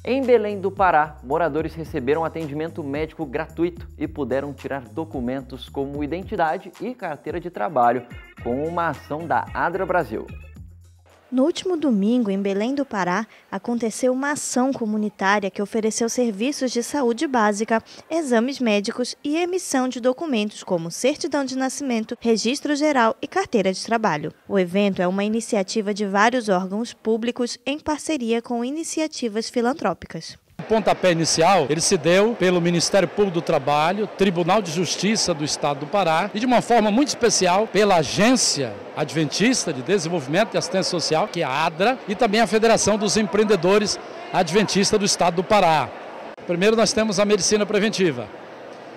Em Belém do Pará, moradores receberam atendimento médico gratuito e puderam tirar documentos como identidade e carteira de trabalho com uma ação da Adra Brasil. No último domingo, em Belém do Pará, aconteceu uma ação comunitária que ofereceu serviços de saúde básica, exames médicos e emissão de documentos como certidão de nascimento, registro geral e carteira de trabalho. O evento é uma iniciativa de vários órgãos públicos em parceria com iniciativas filantrópicas. O pontapé inicial, ele se deu pelo Ministério Público do Trabalho, Tribunal de Justiça do Estado do Pará e de uma forma muito especial pela Agência Adventista de Desenvolvimento e Assistência Social, que é a ADRA, e também a Federação dos Empreendedores Adventistas do Estado do Pará. Primeiro nós temos a medicina preventiva,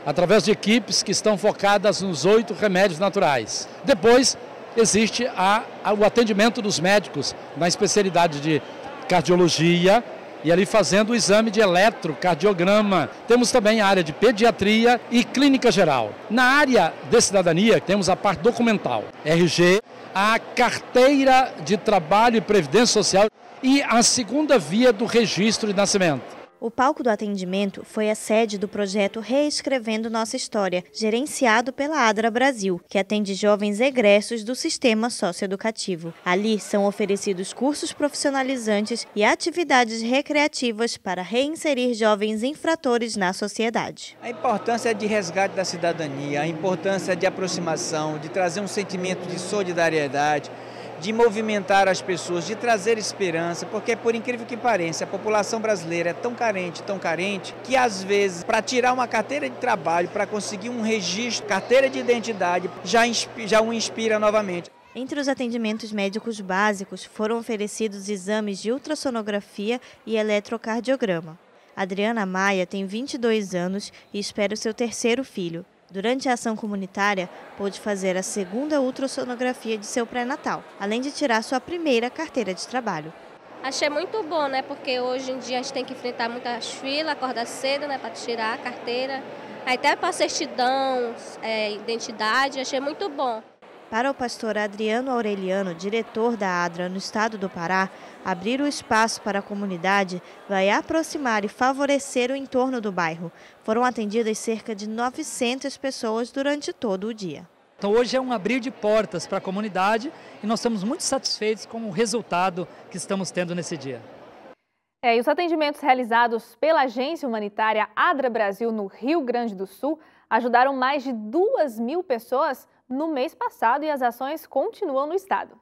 através de equipes que estão focadas nos 8 remédios naturais. Depois existe o atendimento dos médicos na especialidade de cardiologia, e ali fazendo o exame de eletrocardiograma. Temos também a área de pediatria e clínica geral. Na área de cidadania, temos a parte documental, RG, a carteira de trabalho e previdência social e a segunda via do registro de nascimento. O palco do atendimento foi a sede do projeto Reescrevendo Nossa História, gerenciado pela Adra Brasil, que atende jovens egressos do sistema socioeducativo. Ali são oferecidos cursos profissionalizantes e atividades recreativas para reinserir jovens infratores na sociedade. A importância de resgate da cidadania, a importância de aproximação, de trazer um sentimento de solidariedade, de movimentar as pessoas, de trazer esperança, porque por incrível que pareça, a população brasileira é tão carente, que às vezes para tirar uma carteira de trabalho, para conseguir um registro, carteira de identidade, já o inspira novamente. Entre os atendimentos médicos básicos foram oferecidos exames de ultrassonografia e eletrocardiograma. Adriana Maia tem 22 anos e espera o seu terceiro filho. Durante a ação comunitária, pôde fazer a segunda ultrassonografia de seu pré-natal, além de tirar sua primeira carteira de trabalho. Achei muito bom, né? Porque hoje em dia a gente tem que enfrentar muitas filas, acordar cedo, né? Para tirar a carteira. Aí até para certidão, identidade, achei muito bom. Para o pastor Adriano Aureliano, diretor da ADRA no estado do Pará, abrir o espaço para a comunidade vai aproximar e favorecer o entorno do bairro. Foram atendidas cerca de 900 pessoas durante todo o dia. Então hoje é um abrir de portas para a comunidade e nós estamos muito satisfeitos com o resultado que estamos tendo nesse dia. E os atendimentos realizados pela agência humanitária Adra Brasil no Rio Grande do Sul ajudaram mais de 2.000 pessoas no mês passado e as ações continuam no estado.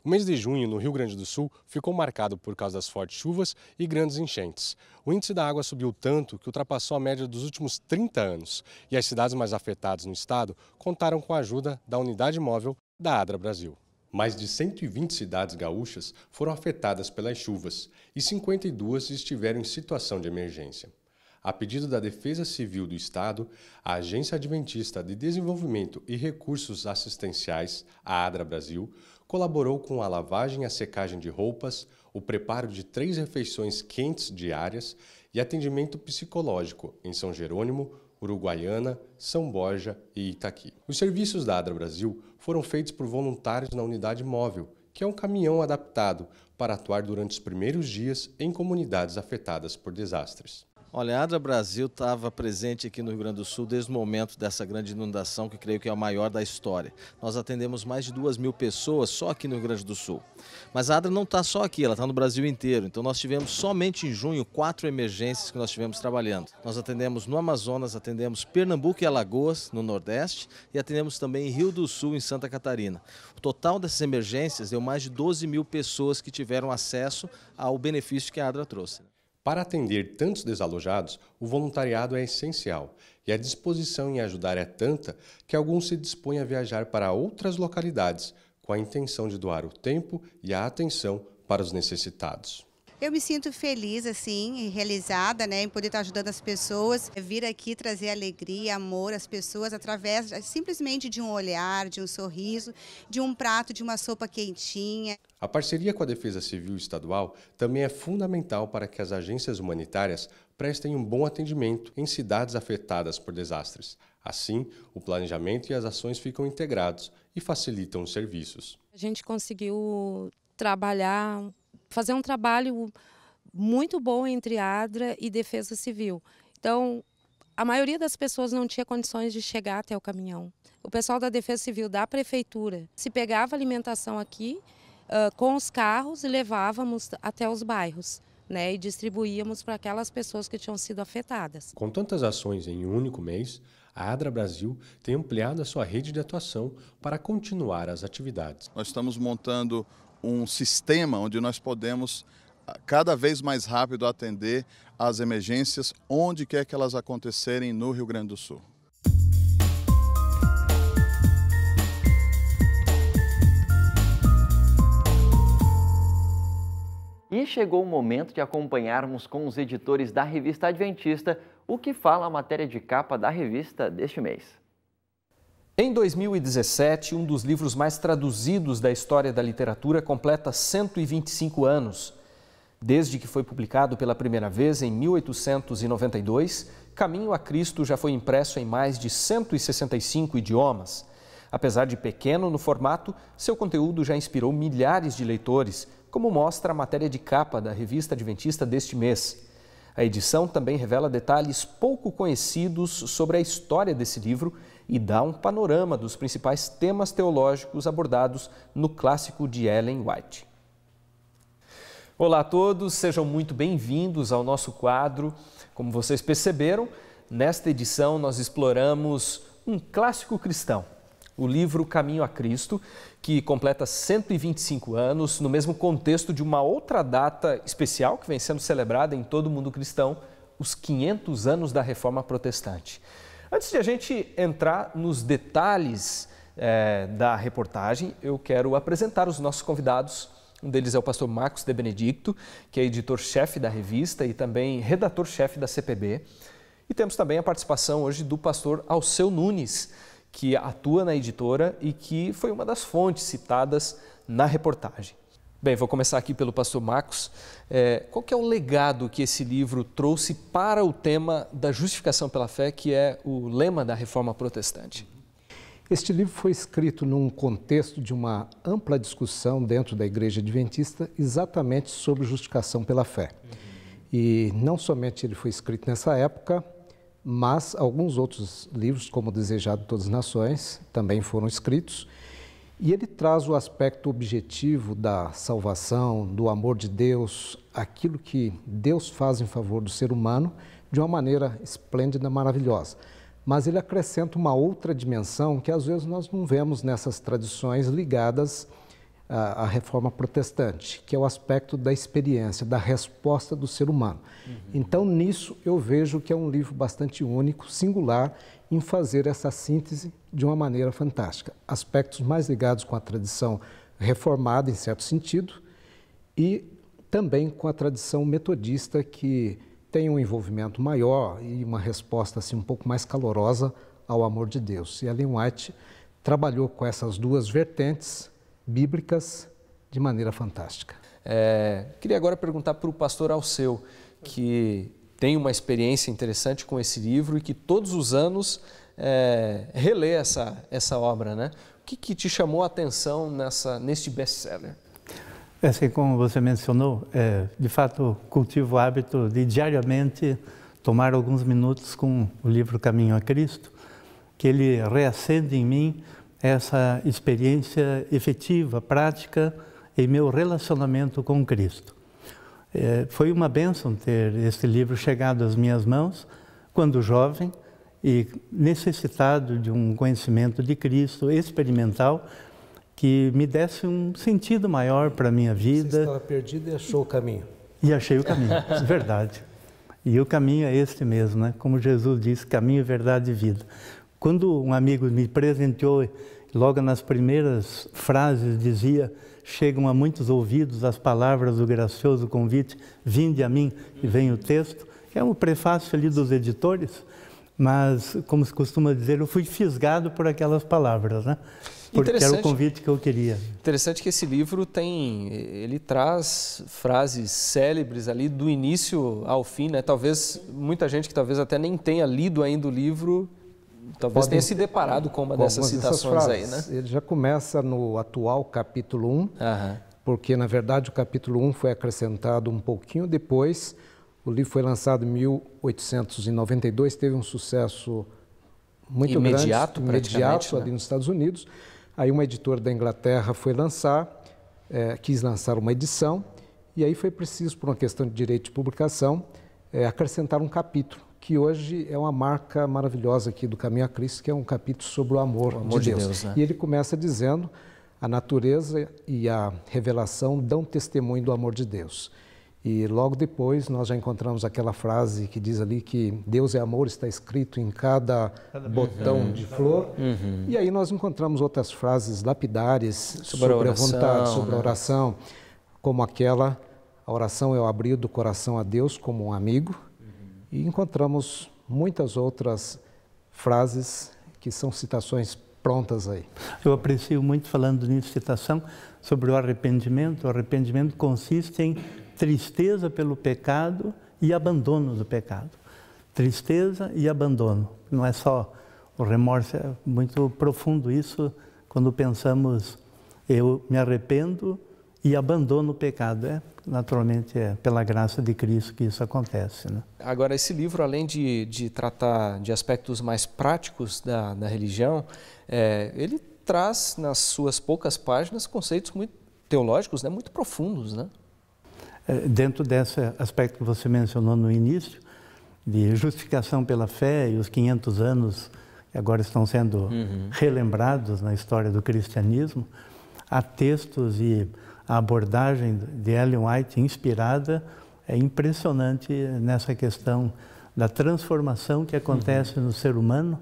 O mês de junho, no Rio Grande do Sul, ficou marcado por causa das fortes chuvas e grandes enchentes. O índice da água subiu tanto que ultrapassou a média dos últimos 30 anos. E as cidades mais afetadas no estado contaram com a ajuda da unidade móvel da Adra Brasil. Mais de 120 cidades gaúchas foram afetadas pelas chuvas e 52 estiveram em situação de emergência. A pedido da Defesa Civil do Estado, a Agência Adventista de Desenvolvimento e Recursos Assistenciais, a Adra Brasil, colaborou com a lavagem e a secagem de roupas, o preparo de 3 refeições quentes diárias e atendimento psicológico em São Jerônimo, Uruguaiana, São Borja e Itaqui. Os serviços da Adra Brasil foram feitos por voluntários na unidade móvel, que é um caminhão adaptado para atuar durante os primeiros dias em comunidades afetadas por desastres. Olha, a Adra Brasil estava presente aqui no Rio Grande do Sul desde o momento dessa grande inundação, que creio que é a maior da história. Nós atendemos mais de 2.000 pessoas só aqui no Rio Grande do Sul. Mas a Adra não está só aqui, ela está no Brasil inteiro. Então nós tivemos somente em junho 4 emergências que nós tivemos trabalhando. Nós atendemos no Amazonas, atendemos Pernambuco e Alagoas, no Nordeste, e atendemos também em Rio do Sul, em Santa Catarina. O total dessas emergências deu mais de 12.000 pessoas que tiveram acesso ao benefício que a Adra trouxe. Para atender tantos desalojados, o voluntariado é essencial e a disposição em ajudar é tanta que alguns se dispõem a viajar para outras localidades com a intenção de doar o tempo e a atenção para os necessitados. Eu me sinto feliz, assim, e realizada, né, em poder estar ajudando as pessoas, vir aqui trazer alegria, amor às pessoas através simplesmente de um olhar, de um sorriso, de um prato, de uma sopa quentinha. A parceria com a Defesa Civil Estadual também é fundamental para que as agências humanitárias prestem um bom atendimento em cidades afetadas por desastres. Assim, o planejamento e as ações ficam integrados e facilitam os serviços. A gente conseguiu fazer um trabalho muito bom entre ADRA e Defesa Civil. Então, a maioria das pessoas não tinha condições de chegar até o caminhão. O pessoal da Defesa Civil da Prefeitura se pegava alimentação aqui com os carros e levávamos até os bairros, né, e distribuíamos para aquelas pessoas que tinham sido afetadas. Com tantas ações em um único mês, a ADRA Brasil tem ampliado a sua rede de atuação para continuar as atividades. Nós estamos montando um sistema onde nós podemos cada vez mais rápido atender às emergências onde quer que elas acontecerem no Rio Grande do Sul. E chegou o momento de acompanharmos com os editores da Revista Adventista o que fala a matéria de capa da revista deste mês. Em 2017, um dos livros mais traduzidos da história da literatura completa 125 anos. Desde que foi publicado pela primeira vez em 1892, Caminho a Cristo já foi impresso em mais de 165 idiomas. Apesar de pequeno no formato, seu conteúdo já inspirou milhares de leitores, como mostra a matéria de capa da Revista Adventista deste mês. A edição também revela detalhes pouco conhecidos sobre a história desse livro e dá um panorama dos principais temas teológicos abordados no clássico de Ellen White. Olá a todos, sejam muito bem-vindos ao nosso quadro. Como vocês perceberam, nesta edição nós exploramos um clássico cristão, o livro Caminho a Cristo, que completa 125 anos no mesmo contexto de uma outra data especial que vem sendo celebrada em todo o mundo cristão, os 500 anos da Reforma Protestante. Antes de a gente entrar nos detalhes da reportagem, eu quero apresentar os nossos convidados. Um deles é o pastor Marcos de Benedicto, que é editor-chefe da revista e também redator-chefe da CPB. E temos também a participação hoje do pastor Alceu Nunes, que atua na editora e que foi uma das fontes citadas na reportagem. Bem, vou começar aqui pelo pastor Marcos. Qual que é o legado que esse livro trouxe para o tema da justificação pela fé, que é o lema da Reforma Protestante? Este livro foi escrito num contexto de uma ampla discussão dentro da Igreja Adventista exatamente sobre justificação pela fé. E não somente ele foi escrito nessa época, mas alguns outros livros, como Desejado de Todas as Nações, também foram escritos. E ele traz o aspecto objetivo da salvação, do amor de Deus, aquilo que Deus faz em favor do ser humano de uma maneira esplêndida, maravilhosa. Mas ele acrescenta uma outra dimensão que às vezes nós não vemos nessas tradições ligadas à Reforma Protestante, que é o aspecto da experiência, da resposta do ser humano. Então, nisso, eu vejo que é um livro bastante único, singular, em fazer essa síntese de uma maneira fantástica. Aspectos mais ligados com a tradição reformada, em certo sentido, e também com a tradição metodista, que tem um envolvimento maior e uma resposta assim, um pouco mais calorosa ao amor de Deus. E Ellen White trabalhou com essas duas vertentes bíblicas de maneira fantástica. Queria agora perguntar para o pastor Alceu, que tem uma experiência interessante com esse livro e que todos os anos relê essa obra, né? O que te chamou a atenção neste best-seller? Assim como você mencionou, de fato cultivo o hábito de diariamente tomar alguns minutos com o livro Caminho a Cristo, que ele reacende em mim essa experiência efetiva, prática em meu relacionamento com Cristo. Foi uma bênção ter esse livro chegado às minhas mãos quando jovem e necessitado de um conhecimento de Cristo experimental que me desse um sentido maior para a minha vida. Você estava perdido e achou o caminho. E achei o caminho, verdade. E o caminho é este mesmo, né? Como Jesus disse, caminho, verdade e vida. Quando um amigo me presenteou, logo nas primeiras frases dizia: chegam a muitos ouvidos as palavras do gracioso convite, vinde a mim, e vem o texto. É um prefácio ali dos editores, mas, como se costuma dizer, eu fui fisgado por aquelas palavras, né? Porque era o convite que eu queria. Interessante que esse livro ele traz frases célebres ali do início ao fim, né? Talvez muita gente que talvez até nem tenha lido ainda o livro, talvez tenha se deparado com uma dessas citações aí, né? Ele já começa no atual capítulo 1, porque na verdade o capítulo 1 foi acrescentado um pouquinho depois. O livro foi lançado em 1892, teve um sucesso muito imediato ali nos Estados Unidos. Aí uma editora da Inglaterra foi quis lançar uma edição, e aí foi preciso, por uma questão de direito de publicação, acrescentar um capítulo, que hoje é uma marca maravilhosa aqui do Caminho a Cristo, que é um capítulo sobre o amor de Deus. Né? E ele começa dizendo: a natureza e a revelação dão testemunho do amor de Deus. E logo depois nós já encontramos aquela frase que diz ali que Deus é amor, está escrito em cada botão de flor. E aí nós encontramos outras frases lapidares sobre a vontade, sobre a oração, como aquela: a oração é o abrir do coração a Deus como um amigo. E encontramos muitas outras frases que são citações prontas aí. Eu aprecio muito, falando nisso, citação sobre o arrependimento. O arrependimento consiste em tristeza pelo pecado e abandono do pecado. Tristeza e abandono. Não é só o remorso, é muito profundo isso quando pensamos: eu me arrependo e abandono o pecado. Naturalmente é pela graça de Cristo que isso acontece, né? Agora, esse livro, além de tratar de aspectos mais práticos da religião, ele traz nas suas poucas páginas conceitos muito teológicos, né, muito profundos, né? Dentro desse aspecto que você mencionou no início, de justificação pela fé e os 500 anos que agora estão sendo relembrados na história do cristianismo, há textos e a abordagem de Ellen White inspirada é impressionante nessa questão da transformação que acontece no ser humano,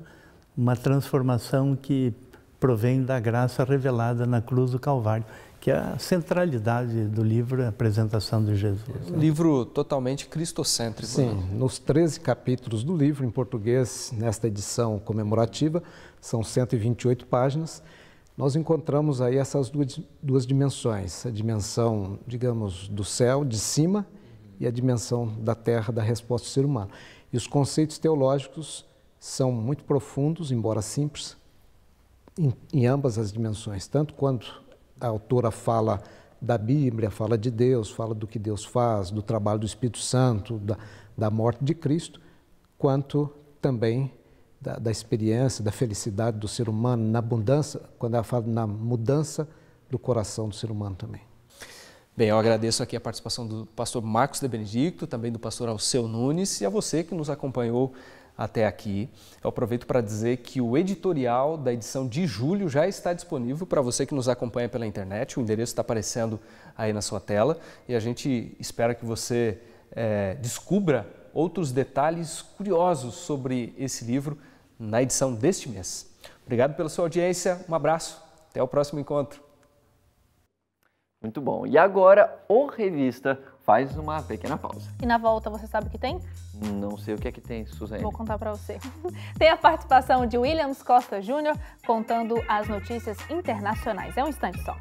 uma transformação que provém da graça revelada na cruz do Calvário, que é a centralidade do livro, a apresentação de Jesus. Um livro totalmente cristocêntrico. Sim, nos 13 capítulos do livro, em português, nesta edição comemorativa, são 128 páginas, nós encontramos aí essas duas dimensões, a dimensão, digamos, do céu, de cima, e a dimensão da terra, da resposta do ser humano. E os conceitos teológicos são muito profundos, embora simples, em ambas as dimensões, tanto quanto a autora fala da Bíblia, fala de Deus, fala do que Deus faz, do trabalho do Espírito Santo, da morte de Cristo, quanto também da experiência, da felicidade do ser humano, na abundância, quando ela fala na mudança do coração do ser humano também. Bem, eu agradeço aqui a participação do pastor Marcos de Benedicto, também do pastor Alceu Nunes, e a você que nos acompanhou até aqui. Eu aproveito para dizer que o editorial da edição de julho já está disponível para você que nos acompanha pela internet. O endereço está aparecendo aí na sua tela e a gente espera que você descubra outros detalhes curiosos sobre esse livro na edição deste mês. Obrigado pela sua audiência, um abraço, até o próximo encontro. Muito bom. E agora, o Revista faz uma pequena pausa. E na volta, você sabe o que tem? Não sei o que é que tem, Suzane. Vou contar para você. Tem a participação de Williams Costa Júnior contando as notícias internacionais. É um instante só.